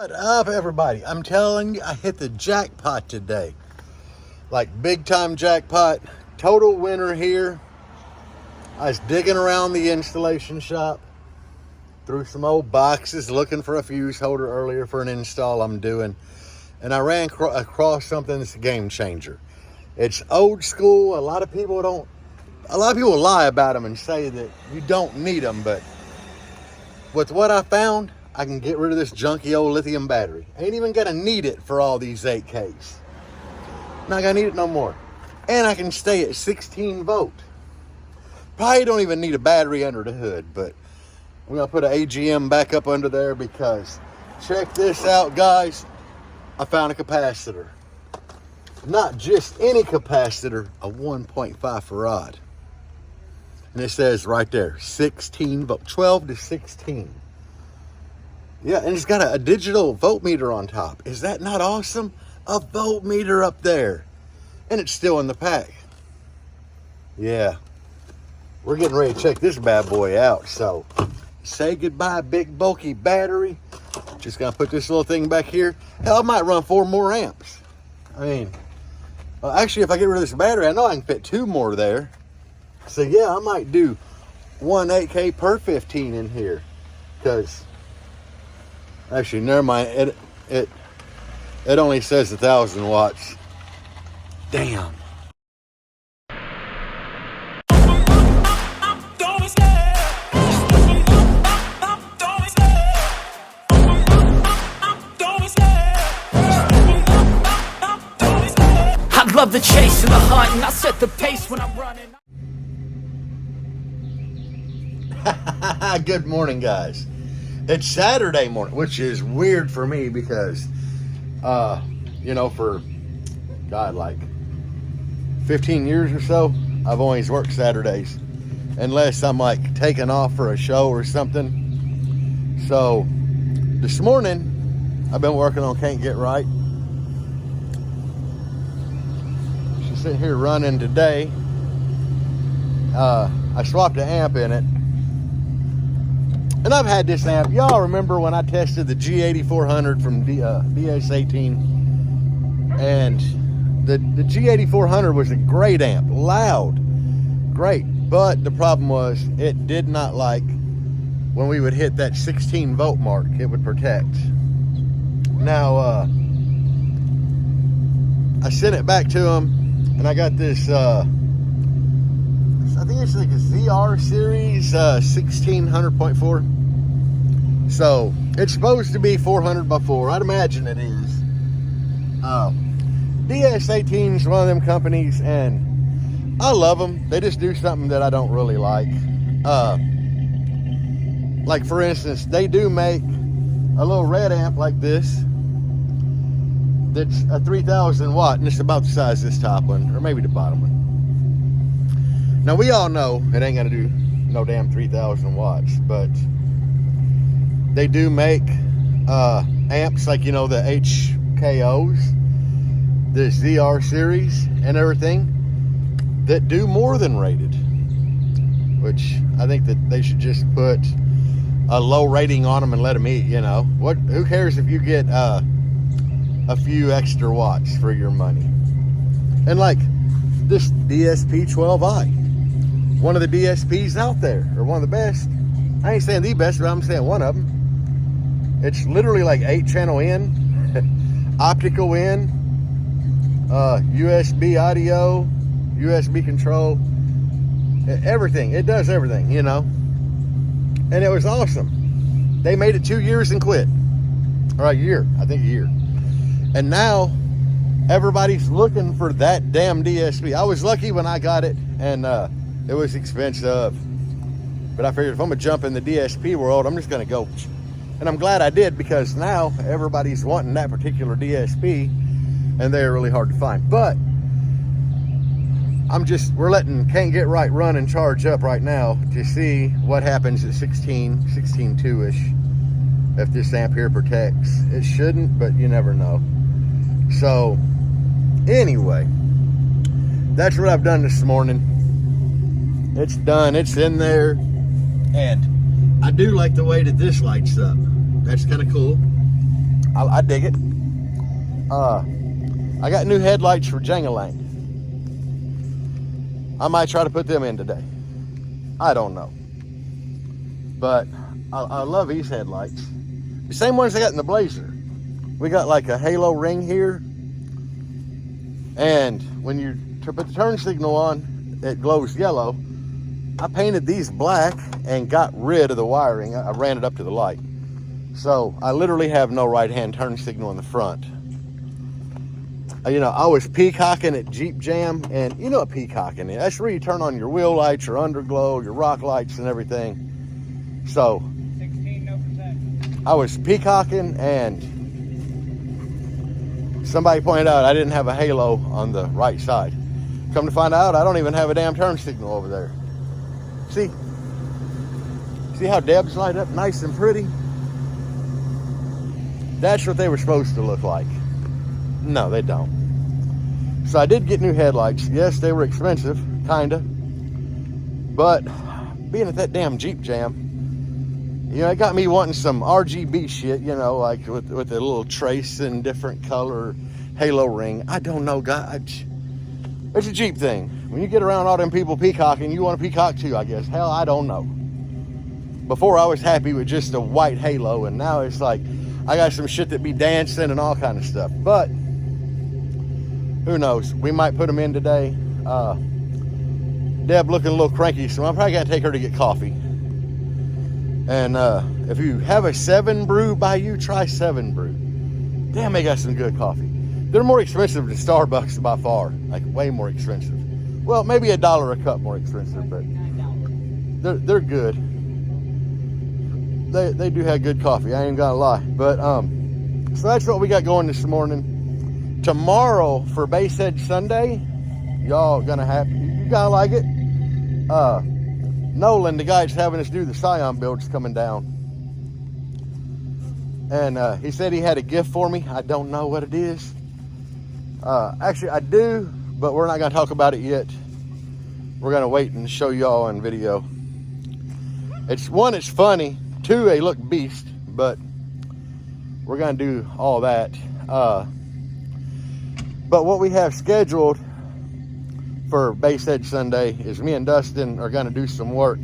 What up, everybody? I'm telling you, I hit the jackpot today. Like, big time jackpot. Total winner here. I was digging around the installation shop, through some old boxes, looking for a fuse holder earlier for an install I'm doing. And I ran across something that's a game changer. It's old school. A lot of people lie about them and say that you don't need them, but with what I found, I can get rid of this junky old lithium battery. Ain't even gonna need it for all these 8Ks. Not gonna need it no more. And I can stay at 16 volt. Probably don't even need a battery under the hood, but I'm gonna put an AGM back up under there because check this out, guys. I found a capacitor. Not just any capacitor, a 1.5 farad. And it says right there, 16 volt, 12 to 16. Yeah, and it's got a digital voltmeter on top. Is that not awesome? A voltmeter up there. And it's still in the pack. Yeah. We're getting ready to check this bad boy out. So, say goodbye, big bulky battery. Just gonna put this little thing back here. Hell, I might run 4 more amps. I mean, well, actually, if I get rid of this battery, I know I can fit 2 more there. So, yeah, I might do 1 8K per 15 in here. Because... actually, never mind. It only says 1,000 watts. Damn. I love the chase and the hunt, and I set the pace when I'm running. Good morning, guys. It's Saturday morning, which is weird for me because, you know, for, God, like 15 years or so, I've always worked Saturdays. Unless I'm, like, taking off for a show or something. So, this morning, I've been working on Can't Get Right. She's sitting here running today. I swapped an amp in it. And I've had this amp. Y'all remember when I tested the G8400 from DS18? And the G8400 was a great amp. Loud. Great. But the problem was it did not like when we would hit that 16 volt mark, it would protect. Now, I sent it back to them. And I got this, I think it's like a ZR series 1600.4. So it's supposed to be 400 by 4. I'd imagine it is. DS18 is one of them companies, and I love them. They just do something that I don't really like. Like for instance, they do make a little red amp like this. That's a 3,000 watt, and it's about the size of this top one, or maybe the bottom one. Now, we all know it ain't gonna do no damn 3,000 watts, but they do make amps like, you know, the HKOs, the ZR series and everything that do more than rated, which I think that they should just put a low rating on them and let them eat, you know. Who cares if you get a few extra watts for your money? And like this DSP-12i, one of the DSPs out there, or one of the best. I ain't saying the best, but I'm saying one of them. It's literally like 8-channel in, optical in, USB audio, USB control, everything. It does everything, you know. And it was awesome. They made it 2 years and quit. Or a year, I think a year. And now, everybody's looking for that damn DSP. I was lucky when I got it, and it was expensive. But I figured if I'm gonna jump in the DSP world, I'm just gonna go. And I'm glad I did, because now everybody's wanting that particular DSP, and they're really hard to find. But we're letting Can't Get Right run and charge up right now to see what happens at 16.2-ish. If this amp here protects. It shouldn't, but you never know. So, anyway, that's what I've done this morning. It's done, it's in there, and I do like the way that this lights up. That's kind of cool. I dig it. I got new headlights for Jangalang. I might try to put them in today. I don't know. But I love these headlights. The same ones I got in the Blazer. We got like a halo ring here. And when you put the turn signal on, it glows yellow. I painted these black and got rid of the wiring. I ran it up to the light. So I literally have no right-hand turn signal in the front. You know, I was peacocking at Jeep Jam, and you know what peacocking is. That's where you turn on your wheel lights, your underglow, your rock lights and everything. So 16, no protection. I was peacocking, and somebody pointed out I didn't have a halo on the right side. Come to find out, I don't even have a damn turn signal over there. See how Debs light up nice and pretty? That's what they were supposed to look like. No, they don't. So I did get new headlights. Yes, they were expensive, kinda. But being at that damn Jeep Jam, you know, it got me wanting some RGB shit, you know, like with the little trace and different color halo ring. I don't know, guys. It's a Jeep thing. When you get around all them people peacocking, you want to peacock too, I guess. Hell, I don't know. Before I was happy with just a white halo, and now it's like I got some shit that be dancing and all kind of stuff. But who knows? We might put them in today. Deb looking a little cranky, so I'm probably gonna take her to get coffee. And if you have a 7 Brew by you, try 7 Brew. Damn, they got some good coffee. They're more expensive than Starbucks by far, like way more expensive. Well, maybe $1 a cup more expensive, but they're good. They do have good coffee. I ain't gonna lie. But so that's what we got going this morning. Tomorrow for Basshead Sunday, y'all gonna have, you gotta like it. Nolan, the guy that's having us do the Scion build, is coming down, and he said he had a gift for me. I don't know what it is. Actually, I do, but we're not gonna talk about it yet. We're gonna wait and show y'all in video. It's one, it's funny. 2, they look beast, but we're gonna do all that. But what we have scheduled for Basshead Sunday is me and Dustin are gonna do some work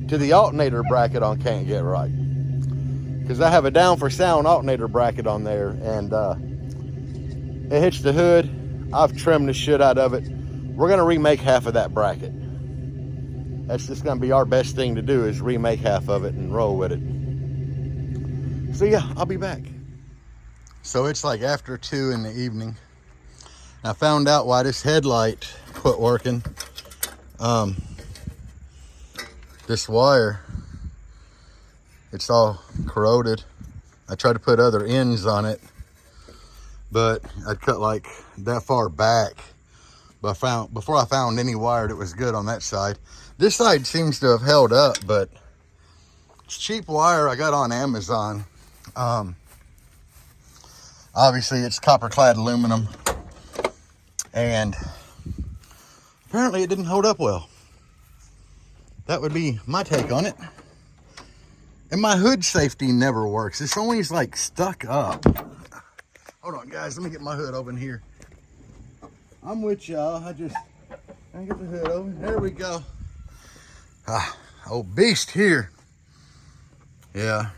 to the alternator bracket on Can't Get Right, because I have a down for sound alternator bracket on there, and it hits the hood. I've trimmed the shit out of it. We're gonna remake half of that bracket. That's just gonna be our best thing to do, is remake half of it and roll with it. So yeah, I'll be back. So it's like after 2 in the evening. I found out why this headlight quit working. This wire, it's all corroded. I tried to put other ends on it, but I cut like that far back. But before I found any wire that was good on that side. This side seems to have held up, but it's cheap wire I got on Amazon. Obviously it's copper clad aluminum, and apparently it didn't hold up well. That would be my take on it. And my hood safety never works. It's always like stuck up. Hold on, guys, let me get my hood open here. I'm with y'all. I get the hood open. There we go. Old beast here. Yeah,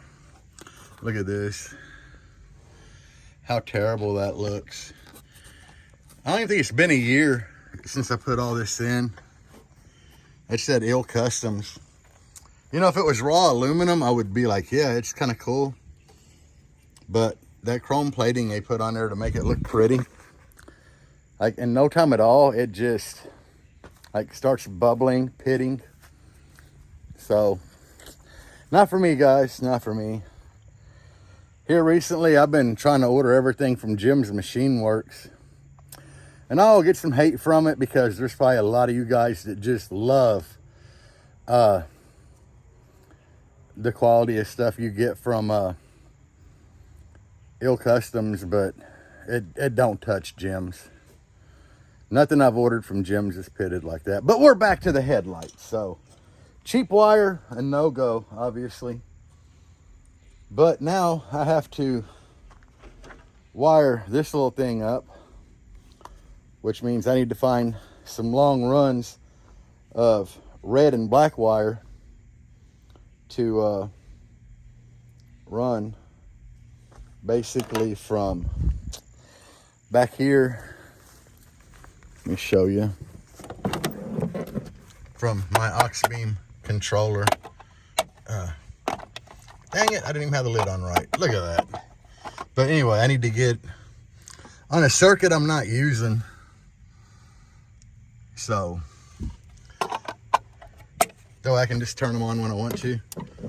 look at this. How terrible that looks. I don't even think it's been a year since I put all this in. It said Ill Customs. You know, if it was raw aluminum, I would be like, yeah, it's kind of cool. But that chrome plating they put on there to make it look pretty, like in no time at all, it just like starts bubbling, pitting. So, not for me, guys, not for me. Here recently, I've been trying to order everything from Jim's Machine Works. And I'll get some hate from it, because there's probably a lot of you guys that just love the quality of stuff you get from Ill Customs, but it don't touch Jim's. Nothing I've ordered from Jim's is pitted like that. But we're back to the headlights, so cheap wire, a no-go, obviously. But now I have to wire this little thing up, which means I need to find some long runs of red and black wire to run basically from back here. Let me show you. From my aux beam controller. Dang it, I didn't even have the lid on right. Look at that. But anyway, I need to get on a circuit I'm not using. So, though I can just turn them on when I want to.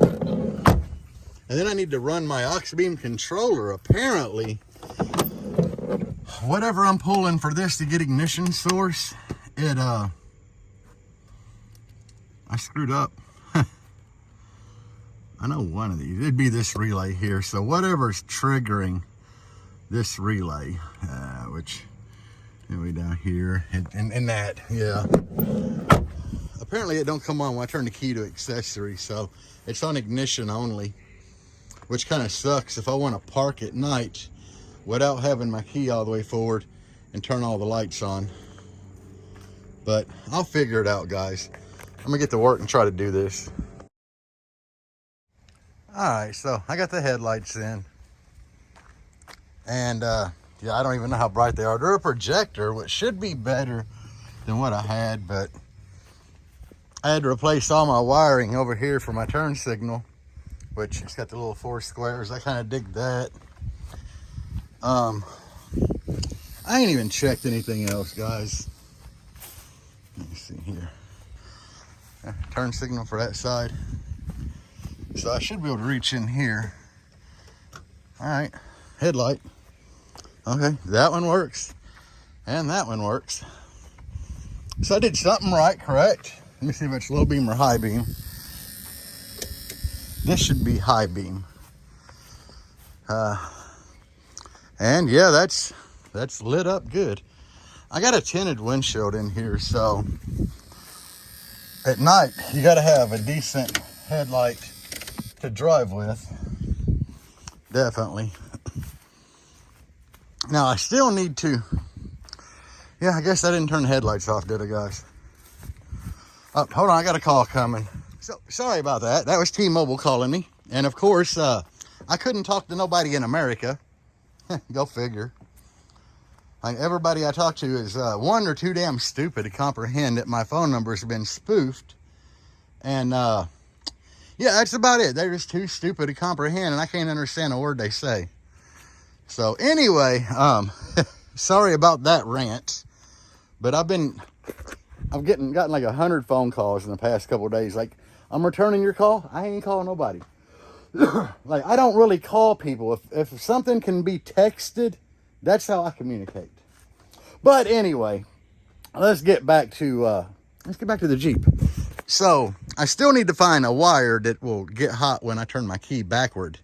And then I need to run my aux beam controller. Apparently, whatever I'm pulling for this to get ignition source, it, I screwed up. I know one of these, it'd be this relay here. So whatever's triggering this relay, which, anyway, down here, and that, yeah. Apparently it don't come on when I turn the key to accessory, so it's on ignition only, which kind of sucks if I want to park at night without having my key all the way forward and turn all the lights on. But I'll figure it out, guys. I'm gonna get to work and try to do this. All right, so I got the headlights in, and yeah, I don't even know how bright they are. They're a projector, which should be better than what I had, but I had to replace all my wiring over here for my turn signal, which it's got the little 4 squares. I kind of dig that. I ain't even checked anything else, guys. Let me see here. Turn signal for that side. So I should be able to reach in here. All right, headlight. Okay, that one works. And that one works. So I did something right, correct? Let me see if it's low beam or high beam. This should be high beam. And yeah, that's lit up good. I got a tinted windshield in here, so at night you got to have a decent headlight to drive with. Definitely. Now I still need to, yeah, I guess I didn't turn the headlights off, did I, guys? Oh, hold on, I got a call coming. So sorry about that. That was T-Mobile calling me. And of course, I couldn't talk to nobody in America. Go figure. Like, everybody I talk to is one or too damn stupid to comprehend that my phone number has been spoofed. And yeah, that's about it. They're just too stupid to comprehend, and I can't understand a word they say. So anyway, sorry about that rant, but I've gotten like 100 phone calls in the past couple of days. Like, I'm returning your call. I ain't calling nobody. Like, I don't really call people. If something can be texted, that's how I communicate. But anyway, let's get back to the Jeep. So I still need to find a wire that will get hot when I turn my key backward,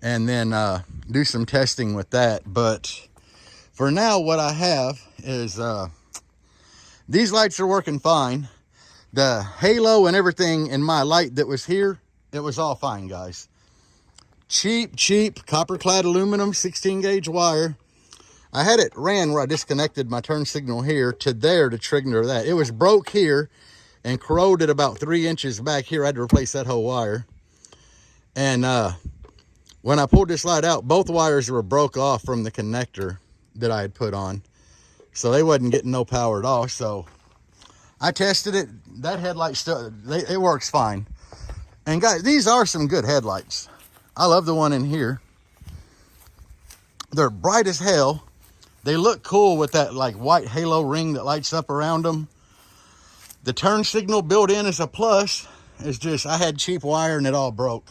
and then do some testing with that. But for now, what I have is these lights are working fine. The halo and everything in my light that was here, it was all fine, guys. Cheap copper clad aluminum 16 gauge wire. I had it ran where I disconnected my turn signal here to there to trigger that. It was broke here and corroded about 3 inches back here. I had to replace that whole wire. And when I pulled this light out, both wires were broke off from the connector that I had put on. So they wasn't getting no power at all. So I tested it. That headlight still, it works fine. And guys, these are some good headlights. I love the one in here. They're bright as hell. They look cool with that like white halo ring that lights up around them. The turn signal built in is a plus. It's just, I had cheap wire and it all broke.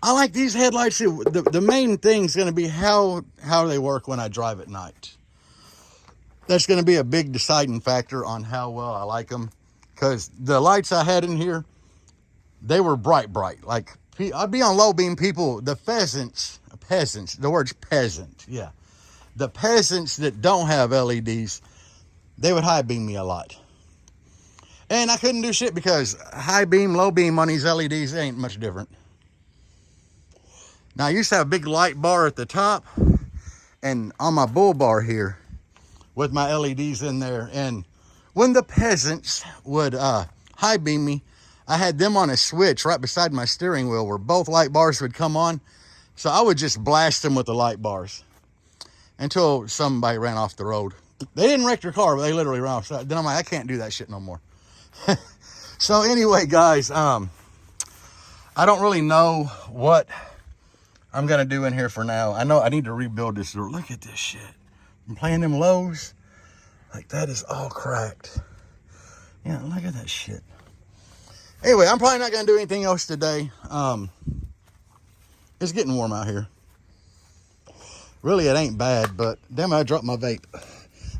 I like these headlights. The main thing is going to be how they work when I drive at night. That's going to be a big deciding factor on how well I like them. Because the lights I had in here, they were bright. Like, I'd be on low beam, people, the peasants, the word's peasant, yeah. The peasants that don't have LEDs, they would high beam me a lot. And I couldn't do shit because high beam, low beam on these LEDs ain't much different. Now, I used to have a big light bar at the top, and on my bull bar here with my LEDs in there. And when the peasants would high beam me, I had them on a switch right beside my steering wheel where both light bars would come on. So I would just blast them with the light bars until somebody ran off the road. They didn't wreck their car, but they literally ran off. Then I'm like, I can't do that shit no more. So anyway, guys, I don't really know what I'm going to do in here for now. I know I need to rebuild this door. Look at this shit. I'm playing them lows. Like, that is all cracked. Yeah, look at that shit. Anyway, I'm probably not going to do anything else today. It's getting warm out here. Really, it ain't bad, but damn, I dropped my vape.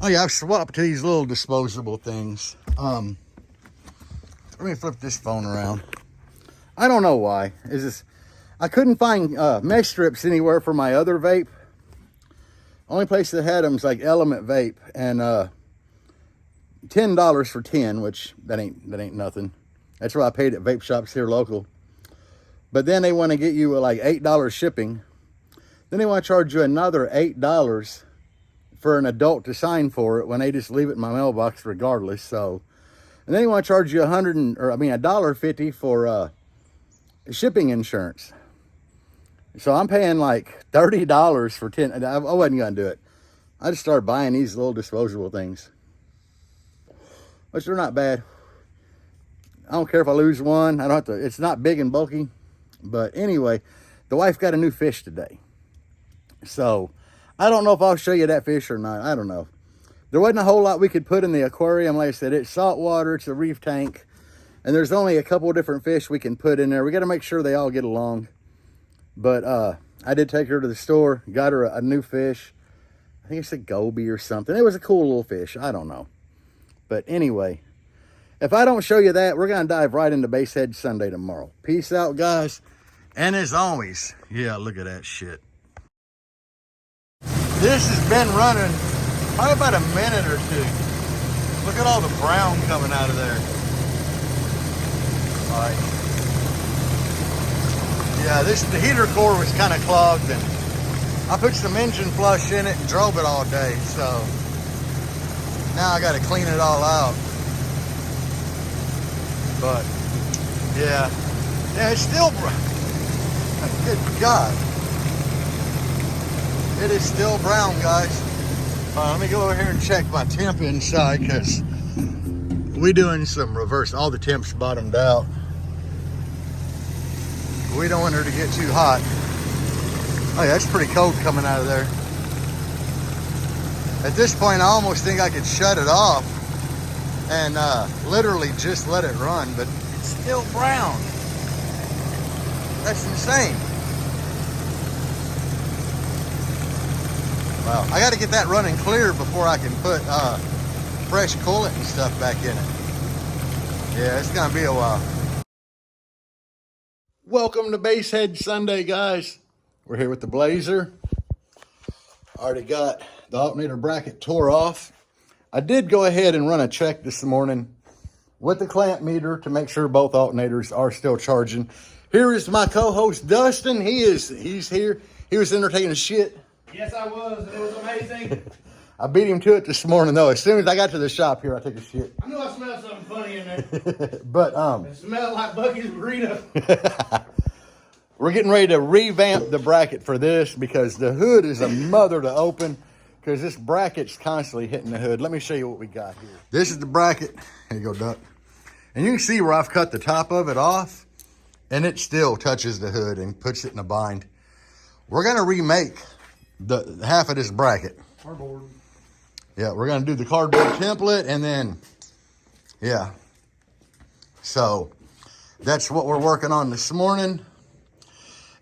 Oh yeah, I've swapped to these little disposable things. Let me flip this phone around. I don't know why. Is this? I couldn't find mesh strips anywhere for my other vape. Only place that had them is like Element Vape, and $10 for 10, which that ain't nothing. That's what I paid at vape shops here local. But then they want to get you like $8 shipping. Then they want to charge you another $8 for an adult to sign for it when they just leave it in my mailbox regardless. So, and then they want to charge you $1.50 for shipping insurance. So I'm paying like $30 for 10. I wasn't gonna do it. I just started buying these little disposable things, which they're not bad. I don't care if I lose one. I don't have to. It's not big and bulky. But anyway, the wife got a new fish today. So I don't know if I'll show you that fish or not. I don't know. There wasn't a whole lot we could put in the aquarium. Like I said, it's salt water. It's a reef tank. And there's only a couple of different fish we can put in there. We got to make sure they all get along. But I did take her to the store. Got her a new fish. I think it's a goby or something. It was a cool little fish. I don't know. But anyway, if I don't show you that, we're going to dive right into Basshead Sunday tomorrow. Peace out, guys. And as always, yeah, look at that shit. This has been running probably about a minute or two. Look at all the brown coming out of there. All right. Yeah, the heater core was kind of clogged, and I put some engine flush in it and drove it all day. So now I got to clean it all out. But yeah, it's still brown. Good God. It is still brown, guys. Let me go over here and check my temp inside, because we doing some reverse. All the temps bottomed out. We don't want her to get too hot. Oh yeah, it's pretty cold coming out of there. At this point, I almost think I could shut it off and literally just let it run, but it's still brown. That's insane. Well, I got to get that running clear before I can put fresh coolant and stuff back in it. Yeah, it's going to be a while. Welcome to Basshead Sunday, guys. We're here with the Blazer. Already got the alternator bracket tore off. I did go ahead and run a check this morning with the clamp meter to make sure both alternators are still charging. Here is my co-host, Dustin. He's here. He was in there taking a shit. Yes, I was, and it was amazing. I beat him to it this morning, though. As soon as I got to the shop here, I took a shit. I knew I smelled something funny in there. But It smelled like Bucky's burrito. we're getting ready to revamp the bracket for this, because the hood is a mother to open, because this bracket's constantly hitting the hood. Let me show you what we got here. This is the bracket. Here you go, Duck. And you can see where I've cut the top of it off, and it still touches the hood and puts it in a bind. We're going to remake the half of this bracket. Cardboard. Yeah, we're going to do the cardboard template, and then, yeah. So that's what we're working on this morning.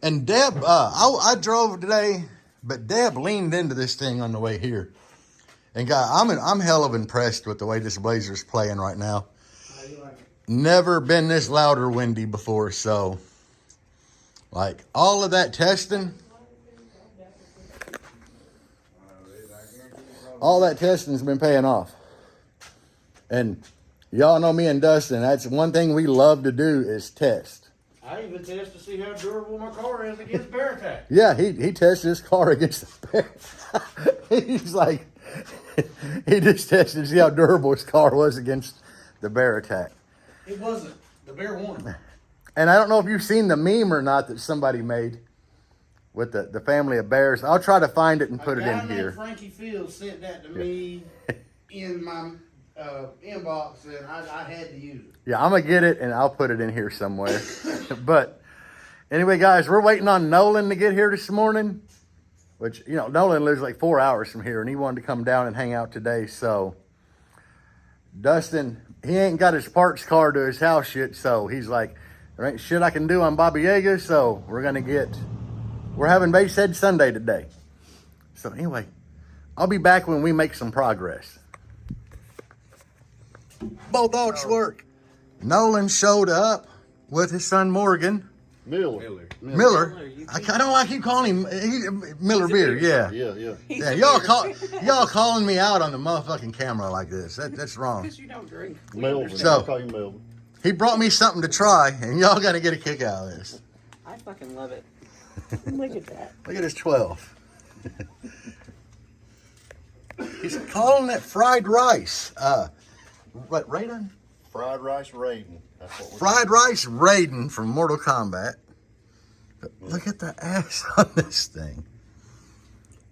And Deb, I drove today, but Deb leaned into this thing on the way here. And guy, I'm hell of impressed with the way this Blazer's playing right now. Never been this loud or windy before, so like all of that testing, has been paying off. And y'all know me and Dustin, that's one thing we love to do is test. I even test to see how durable my car is against bear attack. Yeah, he tested his car against the bear. He's like, he just tested to see how durable his car was against the bear attack. It wasn't. The bear won. And I don't know if you've seen the meme or not that somebody made with the family of bears. I'll try to find it and put it in here. Frankie Fields sent that to me in my inbox, and I had to use it. Yeah, I'm going to get it, and I'll put it in here somewhere. But anyway, guys, we're waiting on Nolan to get here this morning, which, you know, Nolan lives like 4 hours from here, and he wanted to come down and hang out today. So Dustin, he ain't got his parts car to his house yet, so he's like, there ain't shit I can do on Baba Yaga, so we're having Basshead Sunday today. So anyway, I'll be back when we make some progress. Both dogs work. Nolan showed up with his son Morgan. Miller. I don't like you calling him Miller Beer. Yeah. Yeah. Y'all calling me out on the motherfucking camera like this. That's wrong. Because you don't drink. Melvin. So- I call you Melvin. He brought me something to try, and y'all got to get a kick out of this. I fucking love it. Look at that. Look at his 12. He's calling it fried rice. What, Raiden? Fried rice Raiden. That's what we're Fried rice Raiden from Mortal Kombat. But look at the ass on this thing.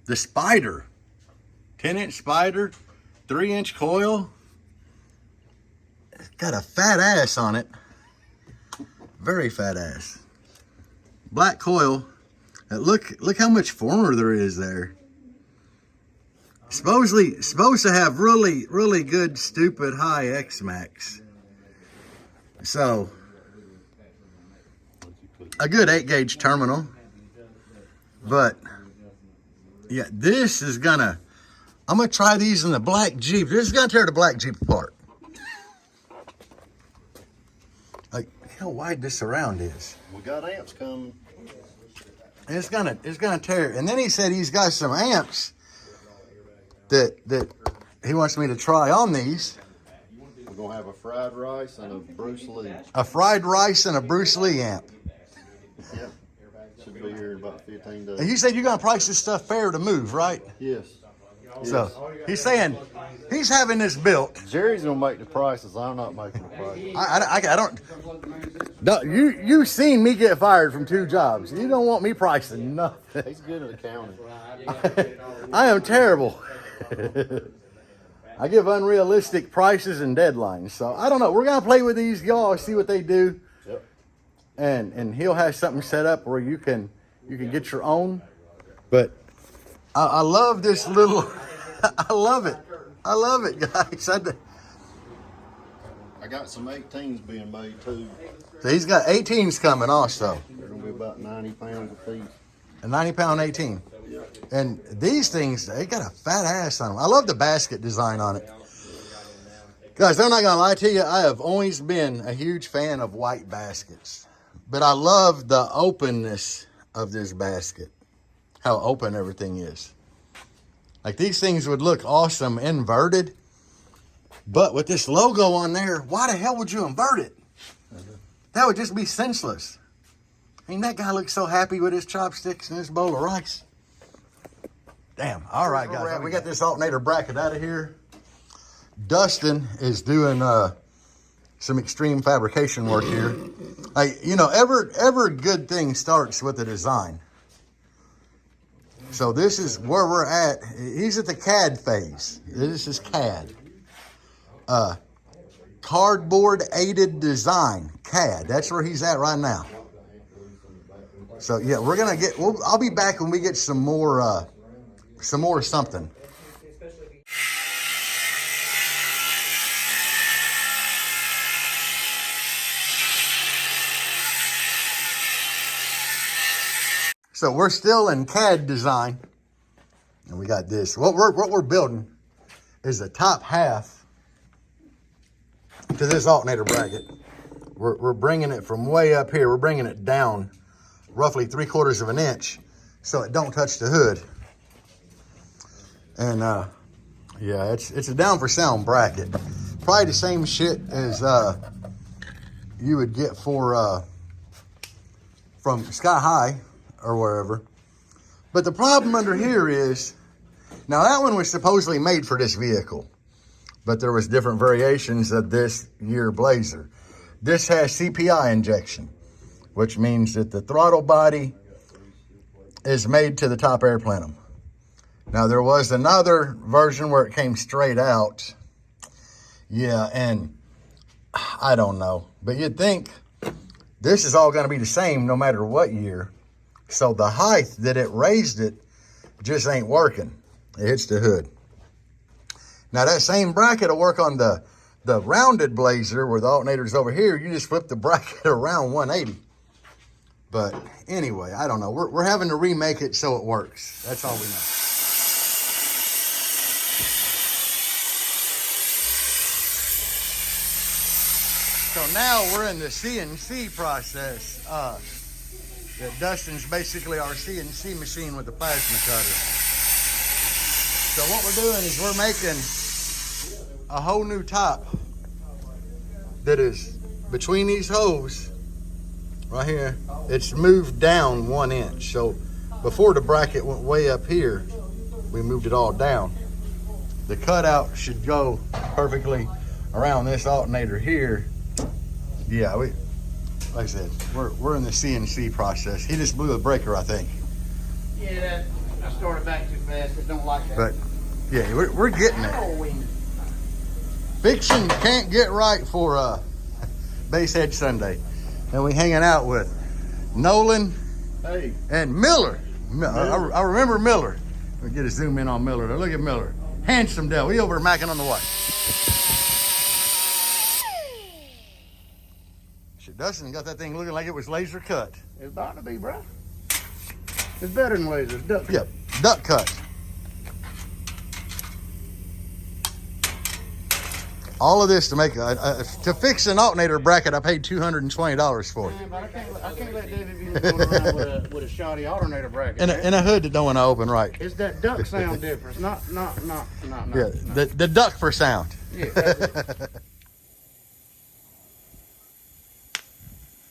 The spider. 10-inch spider. 3-inch coil. It's got a fat ass on it. Very fat ass. Black coil. Look how much former there is there. Supposed to have really good stupid high X-Max. So a good 8-gauge terminal. But yeah, I'm gonna try these in the black Jeep. This is gonna tear the black Jeep apart. Like how wide this surround is. We got amps coming. And it's gonna tear. And then he said he's got some amps that he wants me to try on these. We're gonna have a fried rice and a Bruce Lee. A fried rice and a Bruce Lee amp. Yep. Should be here in about 15 days. And you said you're gonna price this stuff fair to move, right? Yes. So he's saying he's having this built. Jerry's gonna make the prices. I'm not making the prices. I don't. No, you've seen me get fired from 2 jobs. You don't want me pricing nothing. He's good at accounting. I am terrible. I give unrealistic prices and deadlines. So I don't know. We're gonna play with these y'all, see what they do. Yep. And he'll have something set up where you can get your own. But I love this little. I love it, guys. I got some 18s being made too. So he's got 18s coming also. They're gonna be about 90 pounds a piece. A 90-pound 18. And these things, they got a fat ass on them. I love the basket design on it. Guys, I'm not going to lie to you. I have always been a huge fan of white baskets. But I love the openness of this basket. How open everything is. Like these things would look awesome inverted. But with this logo on there, why the hell would you invert it? That would just be senseless. I mean, that guy looks so happy with his chopsticks and his bowl of rice. Damn. All right, guys. We got this alternator bracket out of here. Dustin is doing some extreme fabrication work here. You know, every good thing starts with a design. So this is where we're at. He's at the CAD phase. This is CAD. Cardboard aided design. CAD. That's where he's at right now. So yeah, we're gonna get. I'll be back when we get some more something. So we're still in CAD design, and we got this. What we're building is the top half to this alternator bracket. We're bringing it from way up here. We're bringing it down roughly 3/4 of an inch so it don't touch the hood. And yeah, it's a down for sound bracket. Probably the same shit as you would get for from Sky High or wherever. But the problem under here is, now that one was supposedly made for this vehicle, but there was different variations of this year Blazer. This has CPI injection, which means that the throttle body is made to the top air plenum. Now there was another version where it came straight out. Yeah, and I don't know, but you'd think this is all going to be the same no matter what year. So the height that it raised it just ain't working. It hits the hood. Now that same bracket will work on the rounded Blazer where the alternator's over here. You just flip the bracket around 180. But anyway, I don't know. We're having to remake it so it works. That's all we know. So now we're in the CNC process. That Dustin's basically our CNC machine with the plasma cutter. So what we're doing is we're making a whole new top that is between these holes right here. It's moved down 1 inch. So before the bracket went way up here, we moved it all down. The cutout should go perfectly around this alternator here. Yeah, like I said, we're in the CNC process. He just blew the breaker, I think. Yeah, I started back too fast. I don't like that. But yeah, we're getting it. Fiction can't get right for Basshead Sunday, and we hanging out with Nolan and Miller. I remember Miller. We get a zoom in on Miller. Look at Miller, handsome devil. He over macking on the what? Dustin got that thing looking like it was laser cut. It's about to be, bro. It's better than laser. It's duck. Yep, duck cut. All of this to make to fix an alternator bracket. I paid $220 for it. Man, but I can't let David be going around with a shoddy alternator bracket. And a hood that don't want to open right. It's that duck sound difference, not. Yeah, the duck for sound. Yeah. That's it.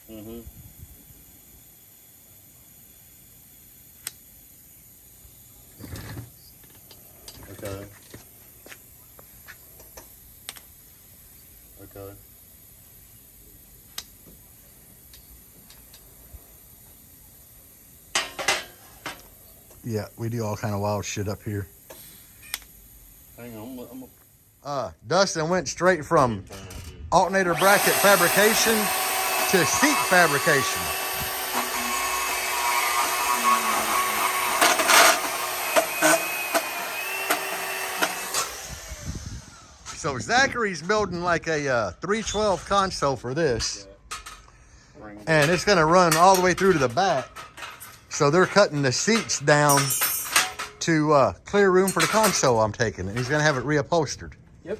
Mm-hmm. Okay. Okay. Yeah, we do all kind of wild shit up here. Hang on, Dustin went straight from alternator bracket fabrication to seat fabrication. So Zachary's building like a 312 console for this, and it's going to run all the way through to the back. So they're cutting the seats down to clear room for the console I'm taking, and he's going to have it reupholstered. Yep.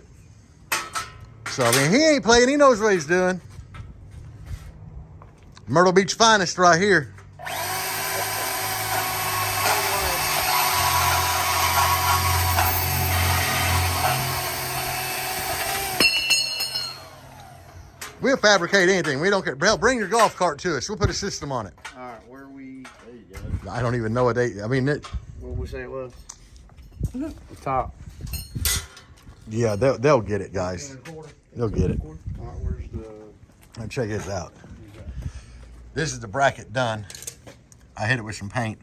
So I mean, he ain't playing. He knows what he's doing. Myrtle Beach finest right here. We'll fabricate anything. We don't care. Hell, bring your golf cart to us. We'll put a system on it. All right, where we? there you go. I don't even know what they. I mean, What we say it was? The top. yeah, they'll get it, guys. They'll get it. All right, where's the? Now check this out. This is the bracket done. I hit it with some paint.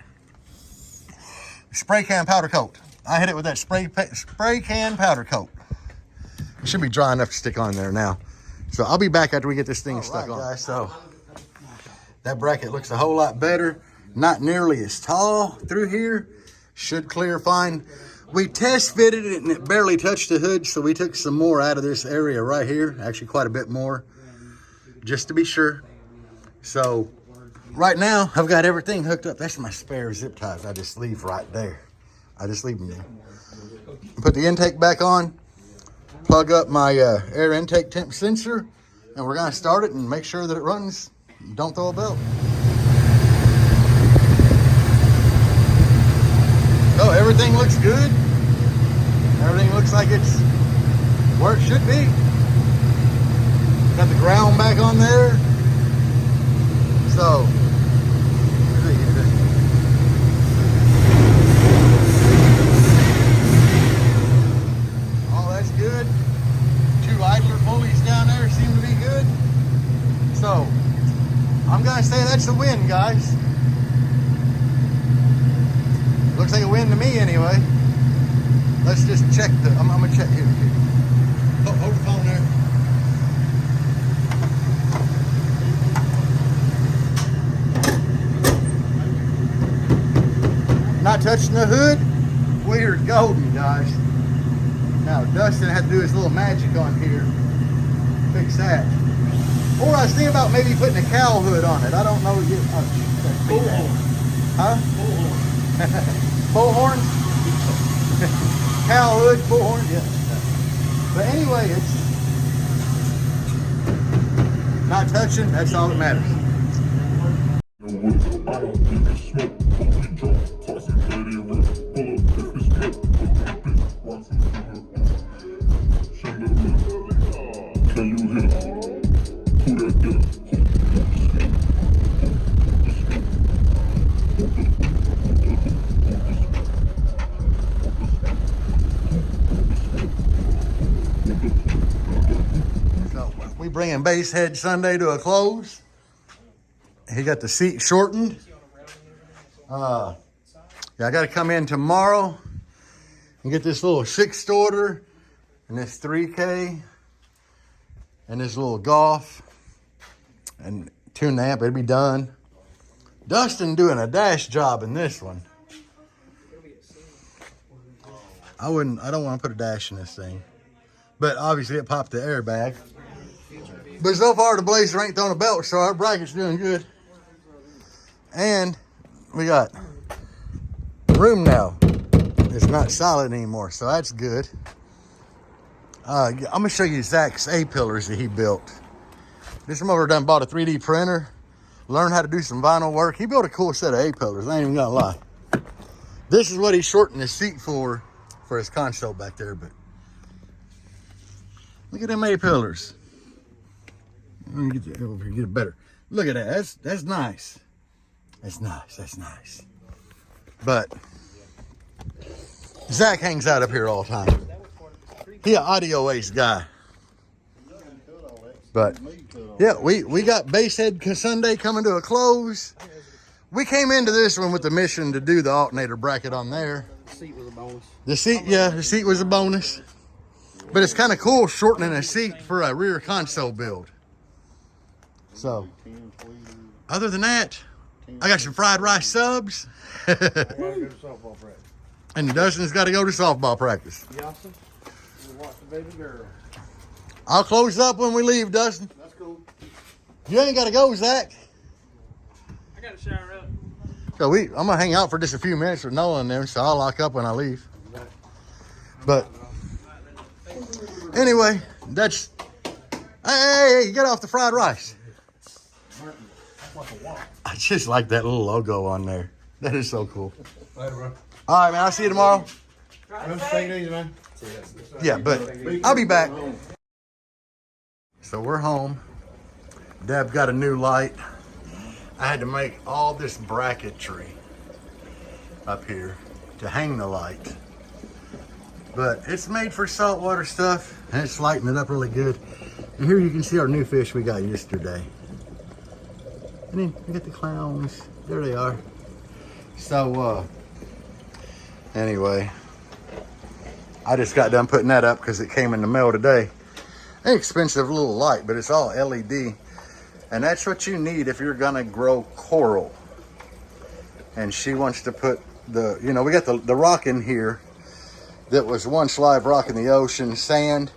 Spray can powder coat. I hit it with that spray can powder coat. It should be dry enough to stick on there now. So I'll be back after we get this thing stuck on. Guys, so that bracket looks a whole lot better. Not nearly as tall through here. Should clear fine. We test fitted it and it barely touched the hood, so we took some more out of this area right here. Actually quite a bit more, just to be sure. So right now I've got everything hooked up. That's my spare zip ties I just leave right there. I just leave them there. Put the intake back on. Plug up my air intake temp sensor, and we're gonna start it and make sure that it runs. Don't throw a belt. So everything looks good. Everything looks like it's where it should be. Got the ground back on there. So into me anyway. Let's just check I'm gonna check here. Hold the phone there. Not touching the hood. We're golden, guys. Now Dustin had to do his little magic on here. Fix that. Or I was thinking about maybe putting a cow hood on it. I don't know yet. Bullhorn. Huh? Bullhorn. Bullhorn? Cow hood, bullhorn, yeah. But anyway, it's not touching, that's all that matters. We bringing Basshead Sunday to a close. He got the seat shortened. Yeah, I got to come in tomorrow and get this little 6th order and this 3K and this little golf and tune the amp. It'll be done. Dustin doing a dash job in this one. I don't want to put a dash in this thing, but obviously it popped the airbag. But so far the Blazer ain't throwing a belt, so our bracket's doing good. And we got room now. It's not solid anymore, so that's good. I'm gonna show you Zach's A-pillars that he built. This motor done bought a 3D printer, learned how to do some vinyl work. He built a cool set of A-pillars, I ain't even gonna lie. This is what he shortened his seat for his console back there, but look at them A-pillars. Let me get over here, get it better. Look at that, that's nice. That's nice. But Zach hangs out up here all the time. He an audio ace guy. But yeah, we got Basshead Sunday coming to a close. We came into this one with the mission to do the alternator bracket on there. The seat was a bonus. The seat was a bonus. But it's kind of cool shortening a seat for a rear console build. So, other than that, I got some fried rice subs. And Dustin's got to go to softball practice. Johnson, we'll watch the baby girl. I'll close up when we leave, Dustin. That's cool. You ain't got to go, Zach. I got to shower up. So I'm going to hang out for just a few minutes with Noah and them, so I'll lock up when I leave. But anyway, that's... Hey, get off the fried rice. I just like that little logo on there. That is so cool. Later, bro. All right, man. I'll see you tomorrow. Take it easy, man. Yeah, but I'll be back. So we're home. Deb got a new light. I had to make all this bracketry up here to hang the light. But it's made for saltwater stuff, and it's lighting it up really good. And here you can see our new fish we got yesterday. And then we got the clowns. There they are. So, anyway, I just got done putting that up because it came in the mail today. Inexpensive little light, but it's all LED. And that's what you need if you're gonna grow coral. And she wants to put the, we got the rock in here that was once live rock in the ocean, sand.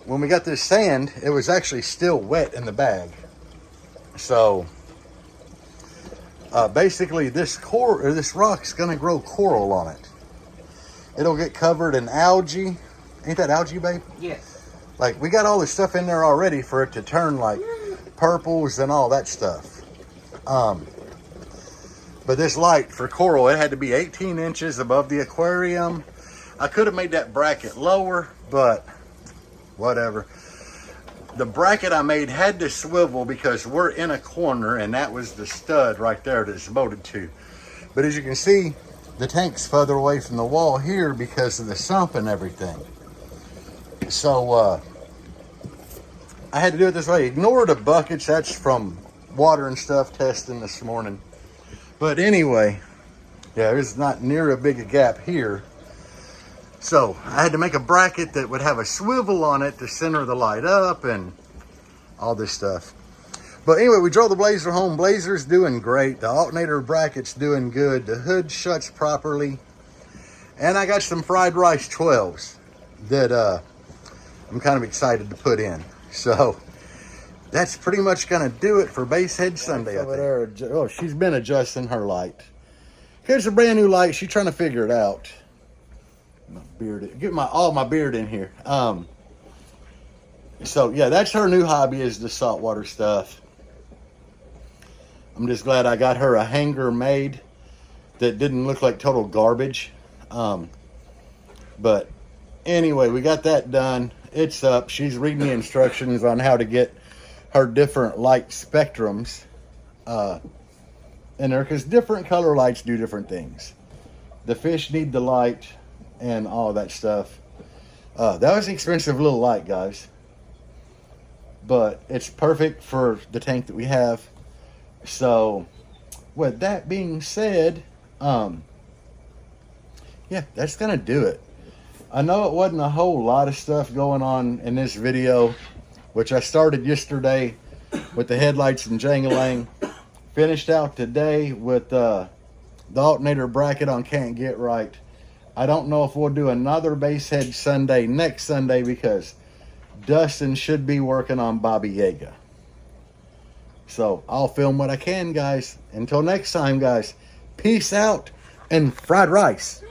When we got this sand, it was actually still wet in the bag. So, basically this rock's gonna grow coral on it. It'll get covered in algae. Ain't that algae, babe? Yes. Like, we got all this stuff in there already for it to turn like purples and all that stuff. But this light for coral, it had to be 18 inches above the aquarium. I could have made that bracket lower, but whatever. The bracket I made had to swivel because we're in a corner, and that was the stud right there that it's bolted to. But as you can see, the tank's further away from the wall here because of the sump and everything. So I had to do it this way. Ignore the buckets, that's from water and stuff testing this morning. But anyway, Yeah, there's not near a big a gap here. So I had to make a bracket that would have a swivel on it to center the light up and all this stuff. But anyway, we drove the Blazer home. Blazer's doing great. The alternator bracket's doing good. The hood shuts properly. And I got some fried rice 12s that I'm kind of excited to put in. So that's pretty much going to do it for Basshead Sunday, I think. Oh, she's been adjusting her light. Here's a brand new light. She's trying to figure it out. My beard, get all my beard in here. So yeah, that's her new hobby, is the saltwater stuff. I'm just glad I got her a hanger made that didn't look like total garbage. But anyway, we got that done. It's up. She's reading the instructions on how to get her different light spectrums in there, because different color lights do different things. The fish need the light and all that stuff. That was an expensive little light, guys, but it's perfect for the tank that we have. So with that being said, yeah, that's gonna do it. I know it wasn't a whole lot of stuff going on in this video, which I started yesterday with the headlights and Jangalang. Finished out today with the alternator bracket on Can't Get Right. I don't know if we'll do another Basshead Sunday next Sunday, because Dustin should be working on Baba Yaga. So I'll film what I can, guys. Until next time, guys, peace out and fried rice.